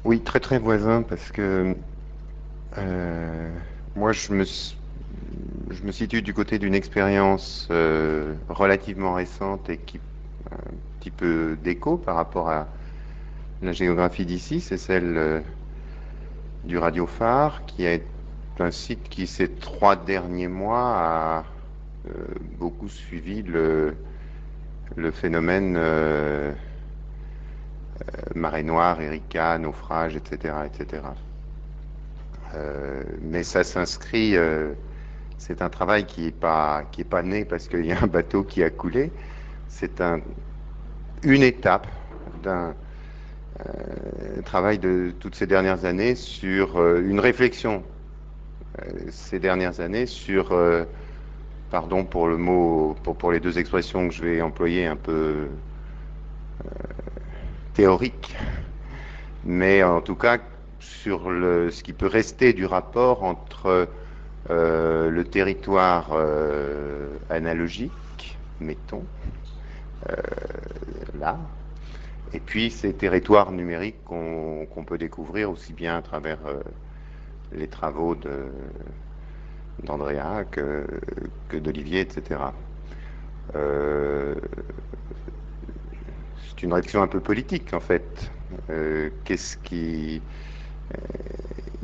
Oui, très très voisin parce que euh, moi je me situe du côté d'une expérience relativement récente et qui a un petit peu d'écho par rapport à la géographie d'ici, c'est celle du Radio Phare, qui est un site qui ces 3 derniers mois a beaucoup suivi le phénomène marée noire, Erika, naufrage, etc., etc. Mais ça s'inscrit, c'est un travail qui est pas né parce qu'il y a un bateau qui a coulé. C'est une étape d'un travail de toutes ces dernières années sur une réflexion ces dernières années sur, pardon pour le mot, pour les deux expressions que je vais employer un peu théoriques, mais en tout cas sur ce qui peut rester du rapport entre le territoire analogique, mettons, là, et puis ces territoires numériques qu'on peut découvrir aussi bien à travers les travaux d'Andrea que d'Olivier, etc. Euh, c'est une réflexion un peu politique en fait. Qu'est-ce qui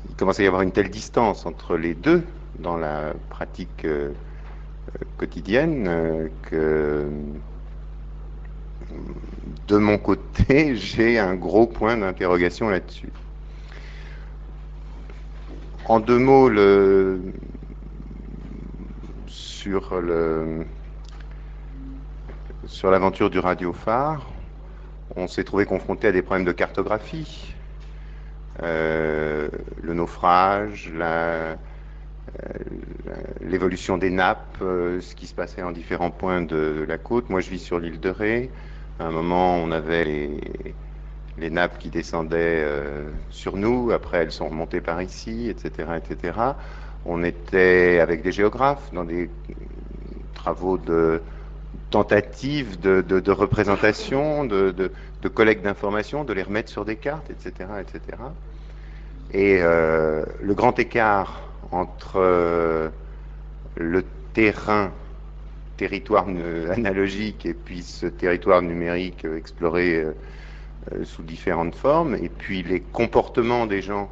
il commence à y avoir une telle distance entre les deux dans la pratique quotidienne que de mon côté, j'ai un gros point d'interrogation là-dessus. En 2 mots, sur sur l'aventure du radiophare, on s'est trouvé confronté à des problèmes de cartographie, le naufrage, l'évolution des nappes, ce qui se passait en différents points de la côte. Moi, je vis sur l'île de Ré. À un moment, on avait les nappes qui descendaient sur nous. Après, elles sont remontées par ici, etc., etc. On était avec des géographes dans des travaux de tentatives de représentation, de collecte d'informations, de les remettre sur des cartes, etc., etc. Et le grand écart entre le terrain, territoire analogique, et puis ce territoire numérique exploré sous différentes formes, et puis les comportements des gens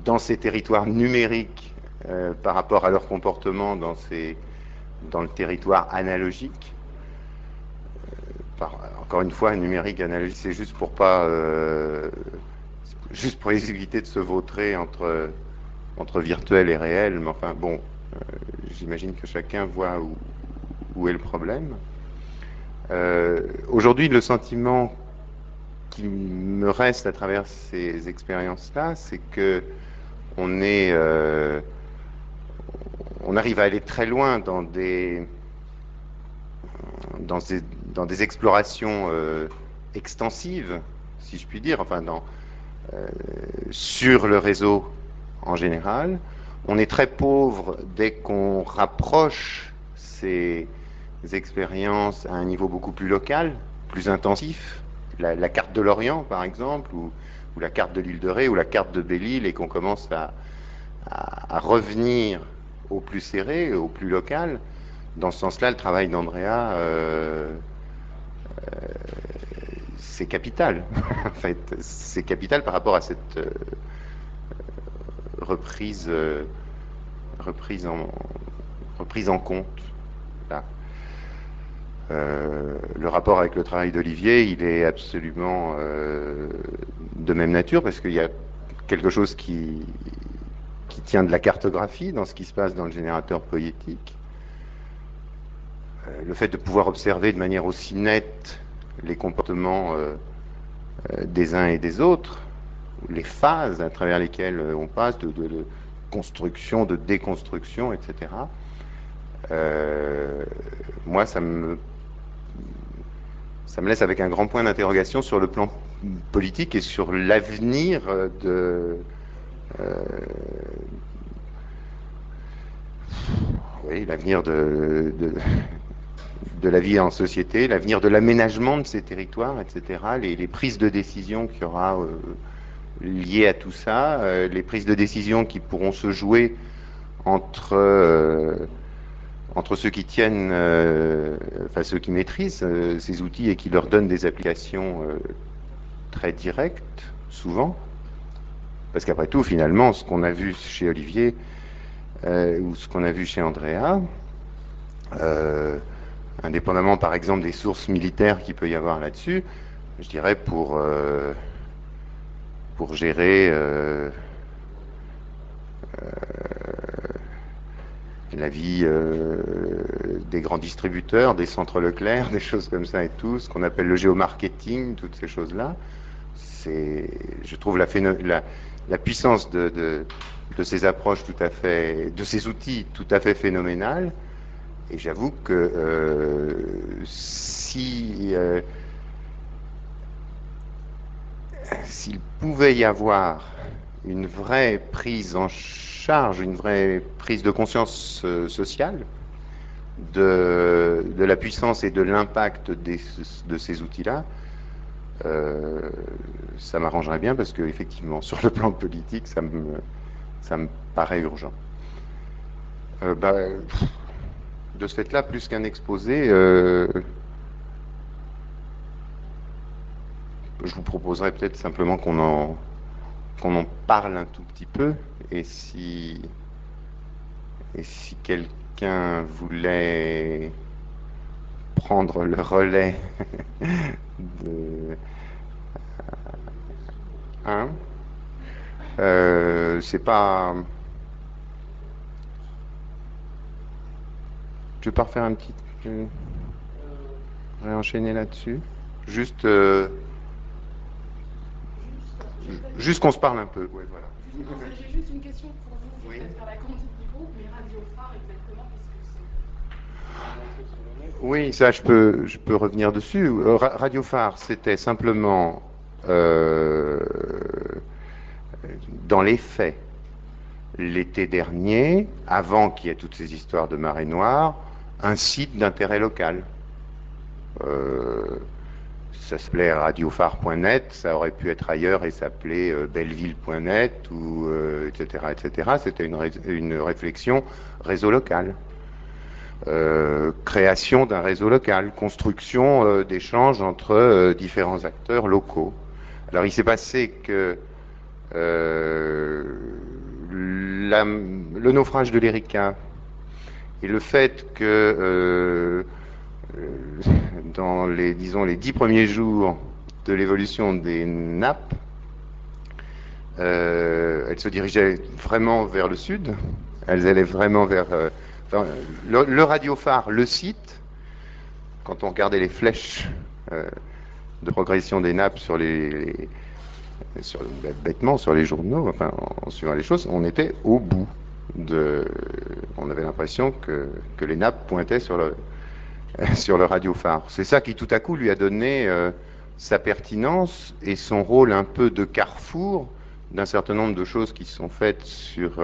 dans ces territoires numériques par rapport à leur comportement dans le territoire analogique. Encore une fois, numérique, analogique, c'est juste pour pas, juste pour éviter de se vautrer entre virtuel et réel. Mais enfin, bon, j'imagine que chacun voit où est le problème. Aujourd'hui, le sentiment qui me reste à travers ces expériences-là, c'est que on est, on arrive à aller très loin dans des, dans des explorations extensives, si je puis dire, enfin sur le réseau en général. On est très pauvre dès qu'on rapproche ces expériences à un niveau beaucoup plus local, plus intensif. La carte de l'Orient, par exemple, ou la carte de l'île de Ré, ou la carte de Belle-Île, et qu'on commence à revenir au plus serré, au plus local. Dans ce sens-là, le travail d'Andrea, c'est capital. En fait, c'est capital par rapport à cette reprise, reprise, en, reprise en compte. Là. Le rapport avec le travail d'Olivier, il est absolument de même nature parce qu'il y a quelque chose qui tient de la cartographie dans ce qui se passe dans le générateur poétique. Le fait de pouvoir observer de manière aussi nette les comportements des uns et des autres, les phases à travers lesquelles on passe de construction, de déconstruction, etc. Moi, ça me laisse avec un grand point d'interrogation sur le plan politique et sur l'avenir euh, oui, l'avenir de la vie en société, l'avenir de l'aménagement de ces territoires, etc., les prises de décision qu'il y aura liées à tout ça, les prises de décision qui pourront se jouer entre, entre ceux qui tiennent, enfin ceux qui maîtrisent ces outils et qui leur donnent des applications très directes, souvent. Parce qu'après tout, finalement, ce qu'on a vu chez Olivier ou ce qu'on a vu chez Andrea, indépendamment par exemple des sources militaires qu'il peut y avoir là-dessus, je dirais pour gérer la vie des grands distributeurs, des centres Leclerc, des choses comme ça et tout, ce qu'on appelle le géomarketing, toutes ces choses-là, je trouve la puissance de ces approches tout à fait, de ces outils tout à fait phénoménales. Et j'avoue que s'il pouvait y avoir une vraie prise en charge, une vraie prise de conscience sociale de la puissance et de l'impact de ces outils-là, ça m'arrangerait bien parce que effectivement, sur le plan politique, ça me paraît urgent. De ce fait-là, plus qu'un exposé, je vous proposerais peut-être simplement qu'on en parle un tout petit peu, et si quelqu'un voulait prendre le relais de... Hein? C'est pas... Je vais pas refaire un petit... réenchaîner là-dessus. Juste qu'on se parle un peu. Ouais, voilà. J'ai juste une question pour vous, oui. Peut-être faire la conduite du groupe, mais Radio Phare exactement, qu'est-ce que c'est? Oui, ça je peux revenir dessus. Radio Phare, c'était simplement dans les faits, l'été dernier, avant qu'il y ait toutes ces histoires de marée noire, un site d'intérêt local. Ça s'appelait radiophare.net, ça aurait pu être ailleurs et s'appelait belleville.net, ou etc., etc. C'était une réflexion réseau local. Création d'un réseau local, construction d'échanges entre différents acteurs locaux. Alors il s'est passé que le naufrage de l'Erika et le fait que dans les 10 premiers jours de l'évolution des nappes, elles se dirigeaient vraiment vers le sud, elles allaient vraiment vers... le radiophare, le site, quand on regardait les flèches de progression des nappes bêtement sur les journaux, enfin en suivant les choses, on était au bout on avait l'impression que les nappes pointaient sur le radiophare. C'est ça qui tout à coup lui a donné sa pertinence et son rôle un peu de carrefour d'un certain nombre de choses qui sont faites sur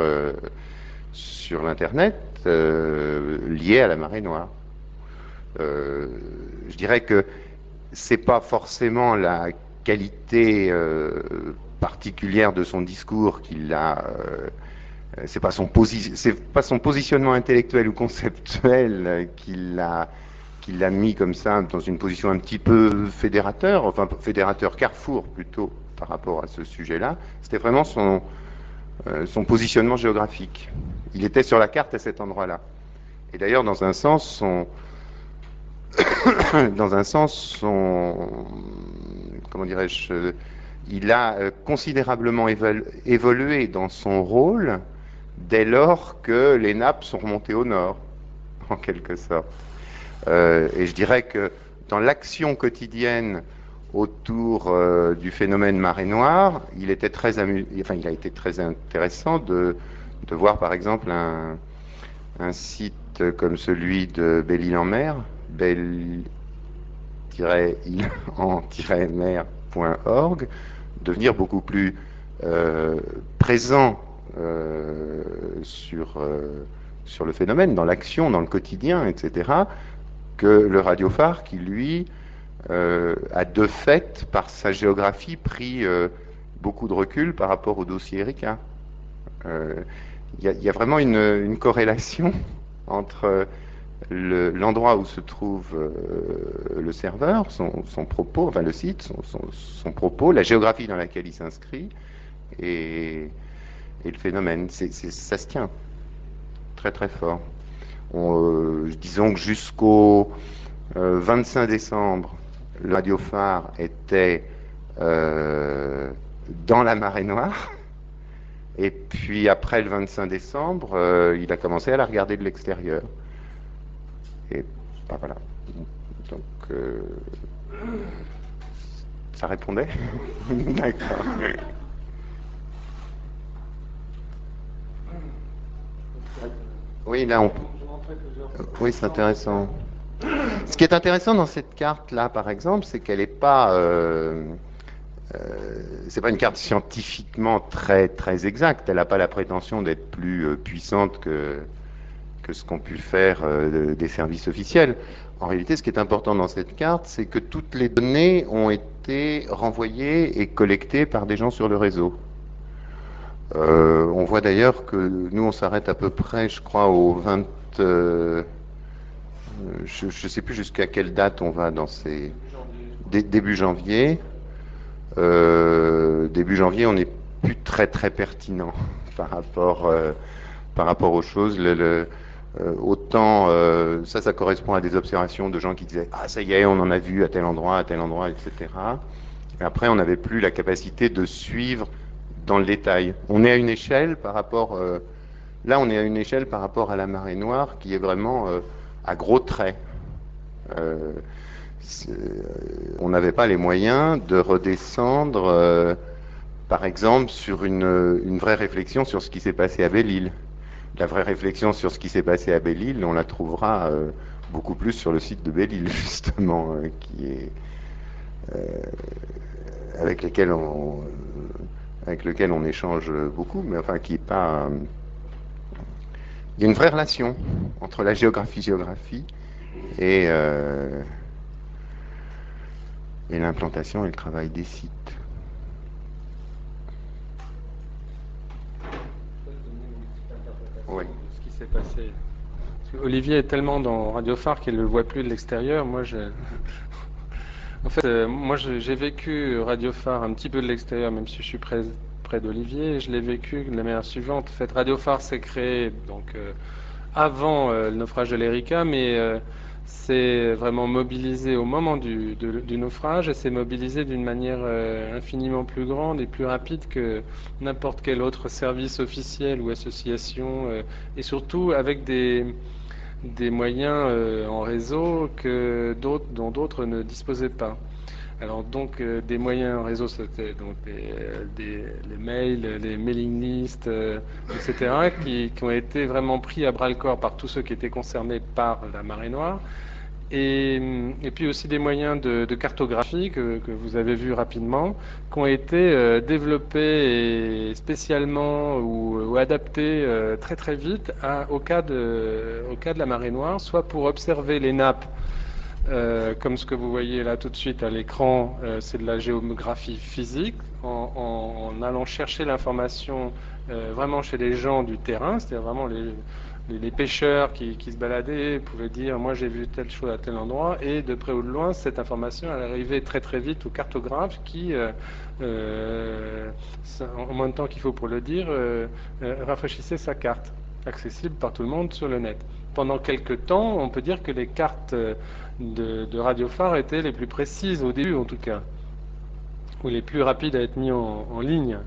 l'internet liées à la marée noire. Je dirais que c'est pas forcément la qualité particulière de son discours qui l'a c'est pas son positionnement intellectuel ou conceptuel qui l'a mis comme ça dans une position un petit peu fédérateur, enfin fédérateur carrefour plutôt par rapport à ce sujet-là. C'était vraiment son positionnement géographique. Il était sur la carte à cet endroit-là. Et d'ailleurs, dans un sens, comment dirais-je, il a considérablement évolué dans son rôle dès lors que les nappes sont remontées au nord, en quelque sorte. Et je dirais que dans l'action quotidienne autour du phénomène marée noire, il a été très intéressant de voir par exemple un site comme celui de Belle-Île-en-Mer, belle-île-en-mer.org, devenir beaucoup plus présent sur le phénomène, dans l'action, dans le quotidien, etc., que le radiophare qui, lui, a de fait, par sa géographie, pris beaucoup de recul par rapport au dossier Erika. Il y a vraiment une corrélation entre l'endroit où se trouve le serveur, son propos, enfin le site, son propos, la géographie dans laquelle il s'inscrit, et le phénomène. Ça se tient très très fort. Disons que jusqu'au 25 décembre, le radiophare était dans la marée noire. Et puis après le 25 décembre, il a commencé à la regarder de l'extérieur. Et ben voilà. Donc, ça répondait? D'accord. Oui, là, oui, c'est intéressant. Ce qui est intéressant dans cette carte-là, par exemple, c'est qu'elle n'est pas... c'est pas une carte scientifiquement très, très exacte. Elle n'a pas la prétention d'être plus puissante que ce qu'ont pu faire des services officiels. En réalité, ce qui est important dans cette carte, c'est que toutes les données ont été renvoyées et collectées par des gens sur le réseau. On voit d'ailleurs que nous, on s'arrête à peu près, je crois, au 20... je ne sais plus jusqu'à quelle date on va dans ces... Début janvier. Début janvier, on n'est plus très très pertinent par rapport aux choses. Autant ça correspond à des observations de gens qui disaient ah ça y est, on en a vu à tel endroit, etc. Et après, on n'avait plus la capacité de suivre dans le détail. On est à une échelle par rapport là, on est à une échelle par rapport à la marée noire qui est vraiment à gros traits. On n'avait pas les moyens de redescendre, par exemple, sur une vraie réflexion sur ce qui s'est passé à Belle-Île. La vraie réflexion sur ce qui s'est passé à Belle-Île, on la trouvera beaucoup plus sur le site de Belle-Île, justement, qui est avec lequel on échange beaucoup, mais enfin qui est pas. Il y a une vraie relation entre la géographie et l'implantation et le travail des sites. Oui. Ce qui s'est passé. Olivier est tellement dans Radiophare qu'il ne le voit plus de l'extérieur. En fait, moi j'ai vécu Radiophare un petit peu de l'extérieur, même si je suis près d'Olivier. Je l'ai vécu de la manière suivante. En fait, Radiophare s'est créé donc avant le naufrage de l'Erika, mais c'est vraiment mobilisé au moment du naufrage et c'est mobilisé d'une manière infiniment plus grande et plus rapide que n'importe quel autre service officiel ou association et surtout avec des moyens en réseau dont d'autres ne disposaient pas. Alors donc des moyens en réseau, c'était donc les mails, les mailing lists, etc., qui ont été vraiment pris à bras-le-corps par tous ceux qui étaient concernés par la marée noire. Et puis aussi des moyens de cartographie que vous avez vu rapidement, qui ont été développés spécialement ou adaptés très très vite au cas de la marée noire, soit pour observer les nappes, comme ce que vous voyez là tout de suite à l'écran, c'est de la géographie physique, en allant chercher l'information vraiment chez les gens du terrain, c'est-à-dire vraiment les pêcheurs qui se baladaient pouvaient dire moi j'ai vu telle chose à tel endroit, et de près ou de loin cette information elle arrivait très très vite au cartographe qui en moins de temps qu'il faut pour le dire rafraîchissait sa carte accessible par tout le monde sur le net. Pendant quelques temps on peut dire que les cartes de Radiophare étaient les plus précises au début en tout cas, ou les plus rapides à être mis en ligne.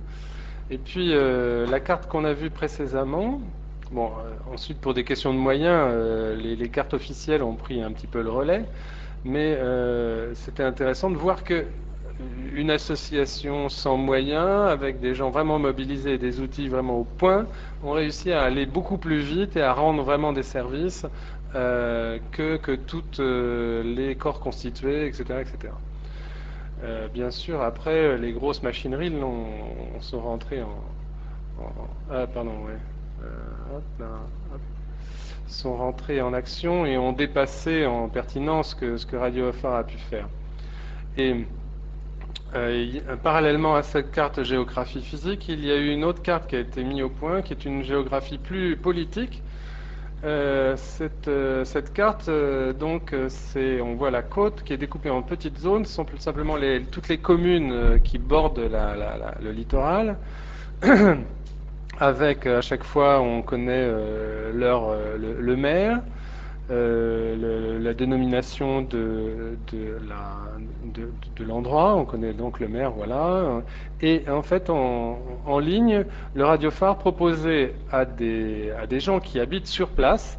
Et puis la carte qu'on a vue précédemment, bon, ensuite pour des questions de moyens, les cartes officielles ont pris un petit peu le relais, mais c'était intéressant de voir que une association sans moyens, avec des gens vraiment mobilisés et des outils vraiment au point, ont réussi à aller beaucoup plus vite et à rendre vraiment des services que toutes les corps constitués, etc. etc. Bien sûr, après, les grosses machineries sont rentrées sont rentrés en action et ont dépassé en pertinence ce que Radiophare a pu faire. Et Parallèlement à cette carte géographie physique, il y a eu une autre carte qui a été mise au point, qui est une géographie plus politique. Cette carte, on voit la côte qui est découpée en petites zones. Ce sont plus simplement toutes les communes qui bordent le littoral. Avec, à chaque fois, on connaît le maire, la dénomination de l'endroit, on connaît donc le maire, voilà. Et en fait, en ligne, le radiophare proposait à des gens qui habitent sur place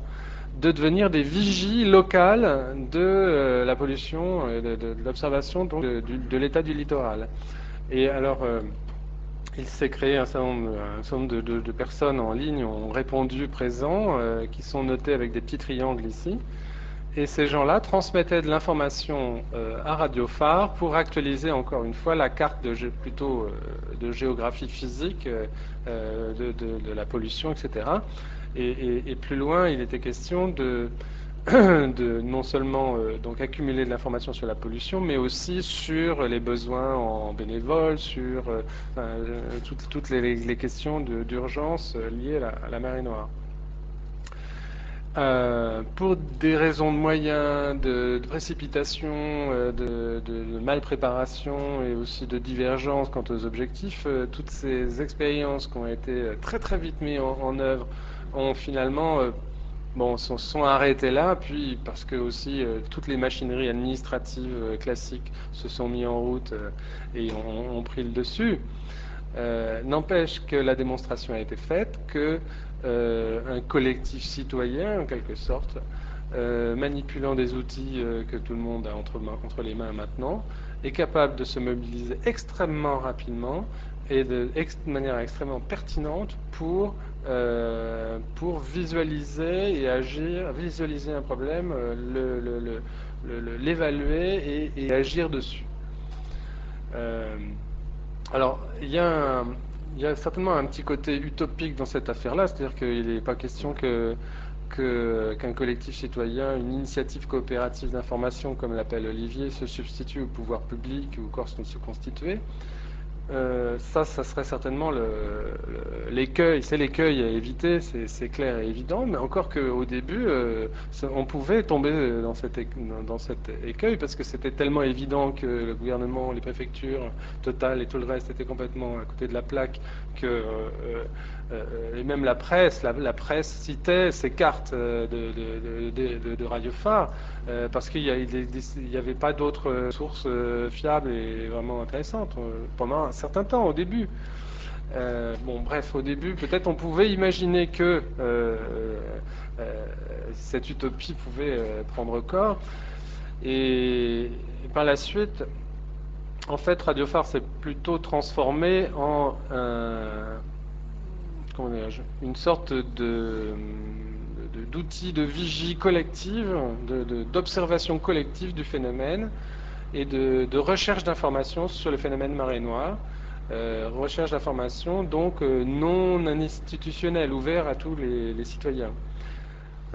de devenir des vigies locales de la pollution, de l'observation de l'état du littoral. Et alors, il s'est créé un certain nombre de personnes en ligne ont répondu présents, qui sont notés avec des petits triangles ici. Et ces gens-là transmettaient de l'information à Radiophare pour actualiser encore une fois la carte de géographie physique de la pollution, etc. Et plus loin, il était question de non seulement donc accumuler de l'information sur la pollution, mais aussi sur les besoins en bénévoles, sur toutes les questions d'urgence liées à la marée noire. Pour des raisons de moyens, de précipitation, de mal préparation et aussi de divergence quant aux objectifs, toutes ces expériences qui ont été très très vite mises en œuvre ont finalement sont arrêtées là, puis parce que aussi toutes les machineries administratives classiques se sont mises en route et ont pris le dessus. N'empêche que la démonstration a été faite que un collectif citoyen, en quelque sorte, manipulant des outils que tout le monde a entre les mains maintenant, est capable de se mobiliser extrêmement rapidement et de manière extrêmement pertinente pour visualiser et agir, visualiser un problème, l'évaluer et agir dessus. Alors, il y a certainement un petit côté utopique dans cette affaire-là, c'est-à-dire qu'il n'est pas question qu'un collectif citoyen, une initiative coopérative d'information, comme l'appelle Olivier, se substitue au pouvoir public ou corse de se constituer. Ça serait certainement l'écueil, c'est l'écueil à éviter, c'est clair et évident, mais encore qu'au début, on pouvait tomber dans cet écueil parce que c'était tellement évident que le gouvernement, les préfectures, Total et tout le reste étaient complètement à côté de la plaque et même la presse citait ces cartes de radiophare parce qu'il n'y avait pas d'autres sources fiables et vraiment intéressantes pendant un certain temps au début. Bref, au début, peut-être on pouvait imaginer que cette utopie pouvait prendre corps. Et par la suite, en fait, Radiophare s'est plutôt transformé en une sorte d'outil de vigie collective, d'observation collective du phénomène et de recherche d'informations sur le phénomène marée noire. Recherche d'informations donc non institutionnelle, ouvert à tous les citoyens.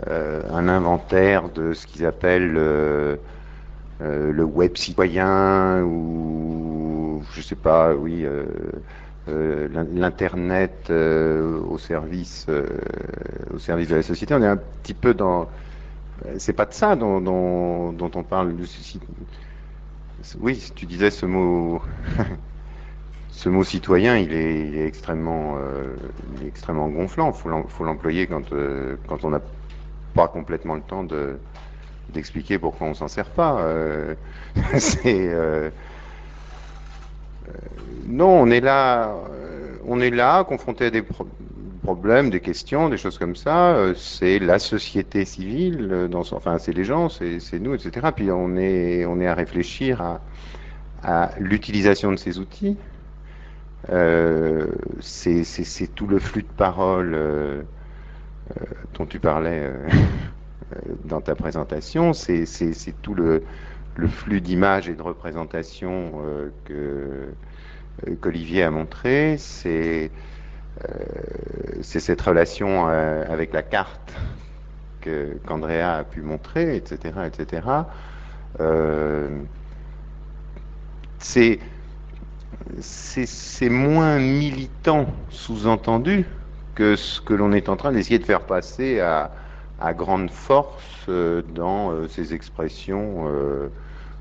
Un inventaire de ce qu'ils appellent le web citoyen ou je sais pas, oui, l'internet au service de la société. On est un petit peu dans, c'est pas de ça dont on parle. Oui, tu disais ce mot. Ce mot citoyen, il est extrêmement gonflant. Faut l'employer quand on n'a pas complètement le temps d'expliquer pourquoi on s'en sert pas. Non, on est là confronté à des problèmes, des questions, des choses comme ça. C'est la société civile, enfin c'est les gens, c'est nous, etc. Puis on est à réfléchir à l'utilisation de ces outils. C'est tout le flux de parole dont tu parlais dans ta présentation, c'est tout le flux d'images et de représentations qu'Olivier a montré, c'est cette relation avec la carte qu'Andrea a pu montrer, etc. etc. c'est moins militant, sous-entendu, que ce que l'on est en train d'essayer de faire passer à grande force dans ces expressions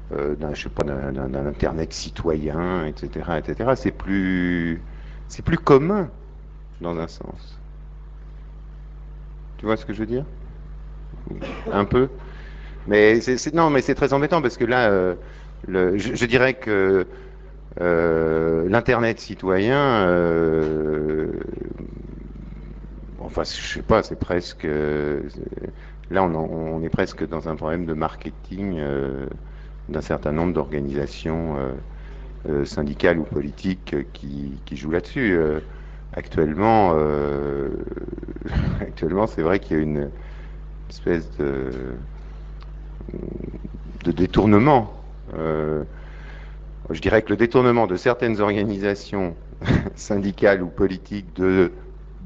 je sais pas, d'un Internet citoyen, etc., etc. C'est plus commun, dans un sens. Tu vois ce que je veux dire? Un peu. Mais non, mais c'est très embêtant parce que là, je dirais que l'Internet citoyen, enfin, je sais pas, c'est presque. Là, on est presque dans un problème de marketing d'un certain nombre d'organisations syndicales ou politiques qui jouent là-dessus. Actuellement, actuellement, c'est vrai qu'il y a une espèce de détournement. Je dirais que le détournement de certaines organisations syndicales ou politiques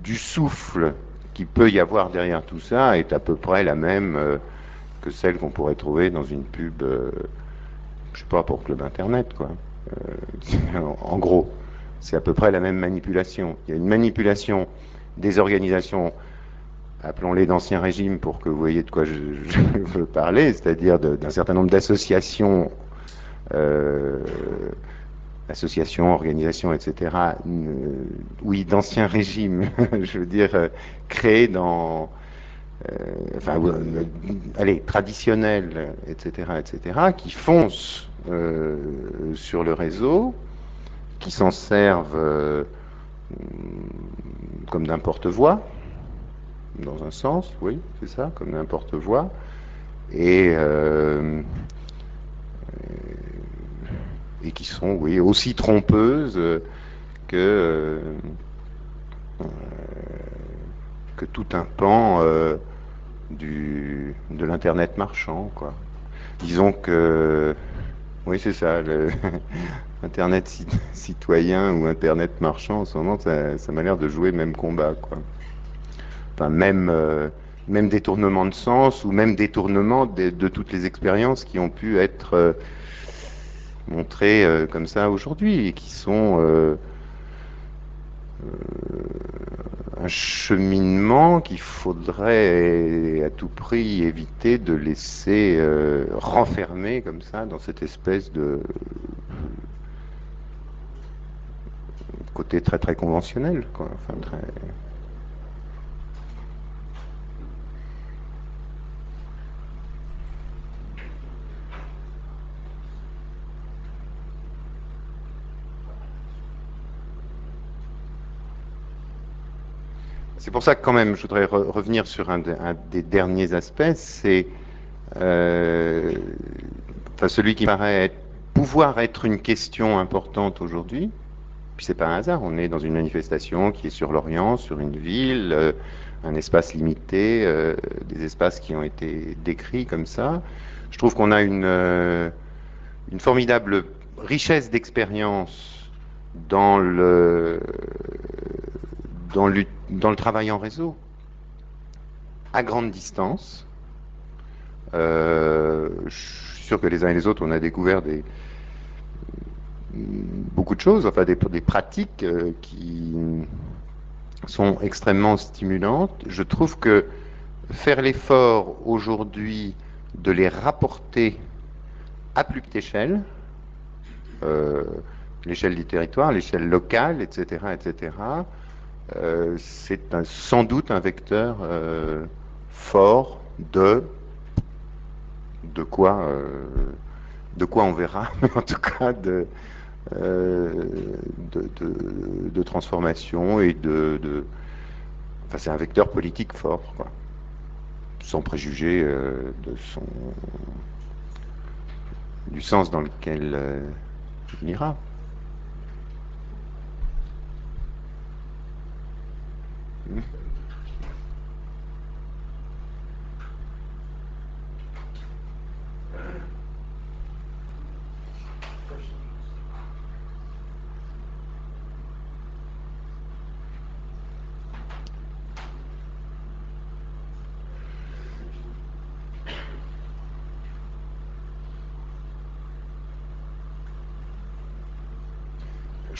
du souffle qu'il peut y avoir derrière tout ça est à peu près la même que celle qu'on pourrait trouver dans une pub, je sais pas, pour Club Internet, quoi. En gros, c'est à peu près la même manipulation. Il y a une manipulation des organisations, appelons-les d'ancien régime pour que vous voyez de quoi je veux parler, c'est-à-dire d'un certain nombre d'associations, associations, organisations, etc. Oui, d'ancien régime, je veux dire, créées dans, enfin, allez, traditionnelles, etc., etc., qui foncent sur le réseau, qui s'en servent comme d'un porte-voix, dans un sens, oui, c'est ça, comme d'un porte-voix, et qui sont, oui, aussi trompeuses que, que tout un pan de l'Internet marchand, quoi. Disons que, oui, c'est ça, Internet citoyen ou Internet marchand, en ce moment, ça m'a l'air de jouer le même combat, quoi. Enfin, même détournement de sens ou même détournement de toutes les expériences qui ont pu être montrées comme ça aujourd'hui et qui sont un cheminement qu'il faudrait à tout prix éviter de laisser renfermer comme ça dans cette espèce de côté très très conventionnel, quoi. Enfin, très... C'est pour ça que quand même, je voudrais revenir sur un des derniers aspects, c'est enfin, celui qui paraît pouvoir être une question importante aujourd'hui. Puis c'est pas un hasard, on est dans une manifestation qui est sur l'Orient, sur une ville, un espace limité, des espaces qui ont été décrits comme ça. Je trouve qu'on a une formidable richesse d'expérience dans dans le travail en réseau, à grande distance. Je suis sûr que les uns et les autres, on a découvert beaucoup de choses, enfin des pratiques qui sont extrêmement stimulantes. Je trouve que faire l'effort aujourd'hui de les rapporter à plus petite échelle, l'échelle du territoire, l'échelle locale, etc., etc., c'est sans doute un vecteur fort de quoi on verra, mais en tout cas de transformation et enfin, c'est un vecteur politique fort, quoi, sans préjuger du sens dans lequel il ira.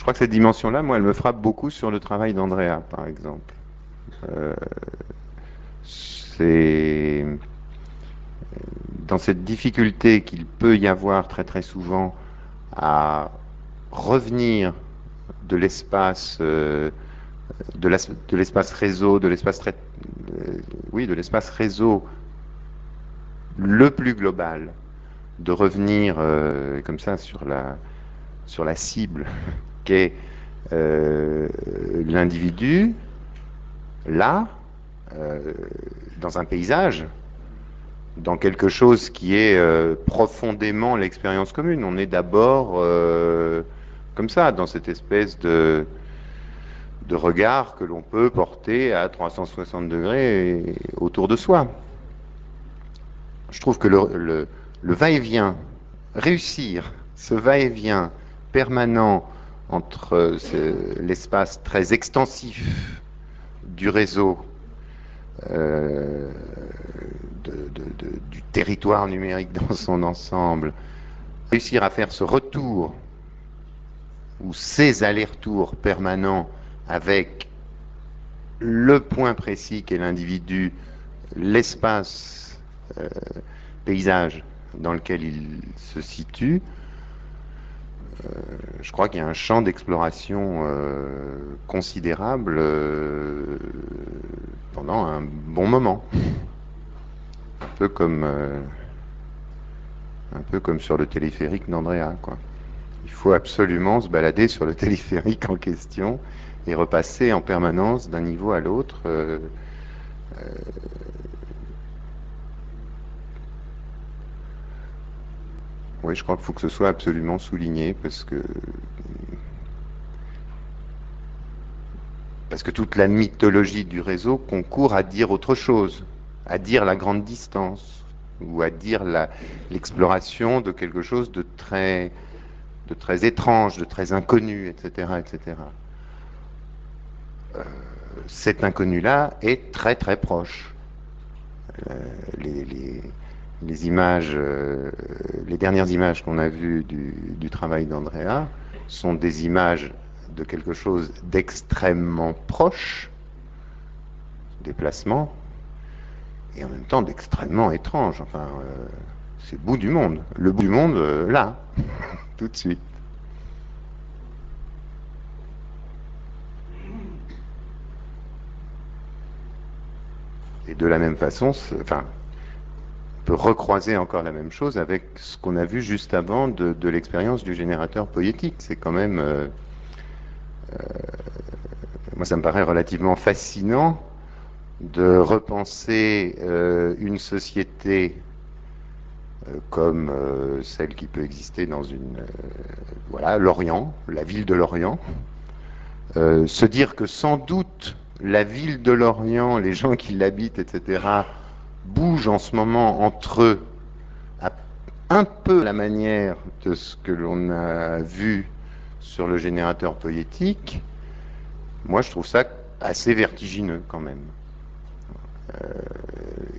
je crois que cette dimension-là, moi, elle me frappe beaucoup sur le travail d'Andrea, par exemple. C'est dans cette difficulté qu'il peut y avoir très très souvent à revenir de l'espace de l'espace réseau, de l'espace oui, de l'espace réseau le plus global, de revenir comme ça sur la cible qu'est l'individu, là, dans un paysage, dans quelque chose qui est profondément l'expérience commune. On est d'abord comme ça, dans cette espèce de regard que l'on peut porter à 360 degrés autour de soi. Je trouve que le va-et-vient, réussir ce va-et-vient permanent entre l'espace très extensif du réseau, du territoire numérique dans son ensemble, réussir à faire ce retour ou ces allers-retours permanents avec le point précis qu'est l'individu, l'espace, paysage dans lequel il se situe, je crois qu'il y a un champ d'exploration considérable pendant un bon moment. Un peu comme sur le téléphérique d'Andrea, quoi. Il faut absolument se balader sur le téléphérique en question et repasser en permanence d'un niveau à l'autre. Oui, je crois qu'il faut que ce soit absolument souligné parce que toute la mythologie du réseau concourt à dire autre chose, à dire la grande distance ou à dire l'exploration de quelque chose de très étrange, de très inconnu, etc., etc. Cet inconnu-là est très très proche. Les images, les dernières images qu'on a vues du travail d'Andrea sont des images de quelque chose d'extrêmement proche, déplacement, et en même temps d'extrêmement étrange. Enfin, c'est le bout du monde. Le bout du monde, là, tout de suite. Et de la même façon, enfin, on peut recroiser encore la même chose avec ce qu'on a vu juste avant de l'expérience du générateur poétique. C'est quand même, moi ça me paraît relativement fascinant de repenser une société comme celle qui peut exister dans voilà, l'Orient, la ville de l'Orient. Se dire que sans doute la ville de l'Orient, les gens qui l'habitent, etc., bougent en ce moment entre eux, à un peu la manière de ce que l'on a vu sur le générateur poétique. Moi, je trouve ça assez vertigineux quand même.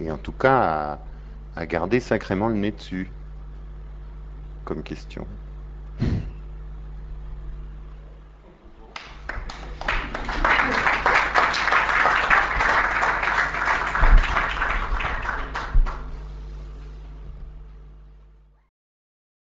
Et en tout cas, à garder sacrément le nez dessus, comme question.